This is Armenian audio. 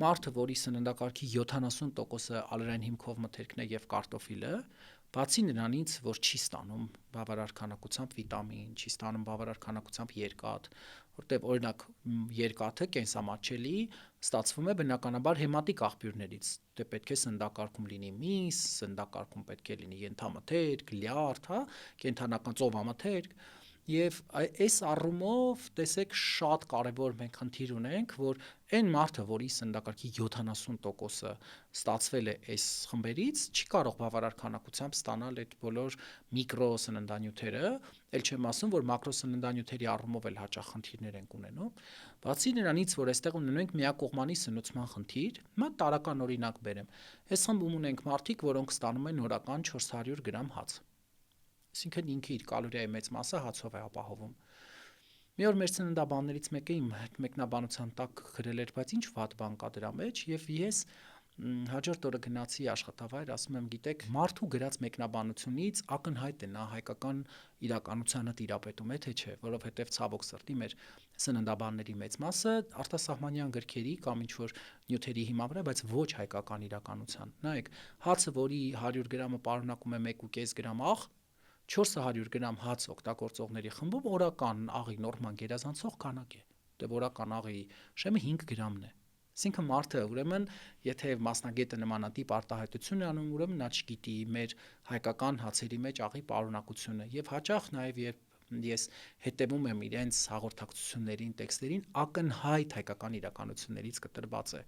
Մարդը, որի սննդակարգի 70%-ը ալերային հիմքով մթերքն է եւ կարտոֆիլը, բացի նրանից, որ չի ստանում բավարար քանակությամբ վիտամին, չի ստանում բավարար քանակությամբ երկաթ, որտեղ օրինակ երկաթը կենսամատչելի ստացվում է բնականաբար հեմատիկ աղբյուրներից։ Դե պետք է սննդակարգում լինի միս, սննդակարգում պետք է լինի ենթամթերք, լյարդ, հա, կենդանական ծովամթերք։ Եվ այս առումով, տեսեք, շատ կարևոր մենք խնդիր ունենք, որ այն մարդը, որի սննդակարգի 70%-ը ստացվել է այս խմբերից, չի կարող բավարար քանակությամբ ստանալ այդ բոլոր միկրոսննդանյութերը, ել չեմ ասում, որ մակրոսննդանյութերի առումով էլ հաճախ խնդիրներ ենք ունենում։ Բացի նրանից, որ այստեղ ունենք միակողմանի սնուցման խնդիր, հիմա տարական օրինակ բերեմ։ Այս խմբում ունենք մարդիկ, որոնք ստանում են օրական 400 գրամ հաց։ Այսինքն ինքը իր կալորիայի մեծ մասը հացով է ապահովում։ Մի օր մեր ծննդաբաններից մեկը իմ հետ մեկնաբանության տակ գրել էր, բայց ինչ վատ բան կա դրա մեջ, եւ ես հաջորդ օրը գնացի աշխատավայր, ասում եմ, գիտեք, մարդու գրած մեկնաբանությունից ակնհայտ է նա հայկական իրականությանը տիրապետում է, թե չէ, որովհետեւ ցավոք սրտի մեր սննդաբանների մեծ մասը արտասահմանյան գրքերի կամ ինչ որ նյութերի հիման վրա, բայց ոչ հայկական իրականության։ Նայեք, հացը, որի 100 գրամը պարունակում է 1.5 գրամ աղ, 400 գրամ հաց օգտագործողների խմբում օրական աղի նորմալ գերազանցող քանակ է։ Դե օրական աղի շեմը 5 գրամն է։ Այսինքն մարդը, ուրեմն, եթե մասնագետը նմանատիպ արտահայտություն է անում, ուրեմն նա չգիտի մեր հայկական հացերի մեջ աղի պարունակությունը, եւ հաճախ նաեւ երբ ես հետևում եմ իրենց հաղորդակցություններին, տեքստերին, ակնհայտ հայկական իրականություններից կտրված է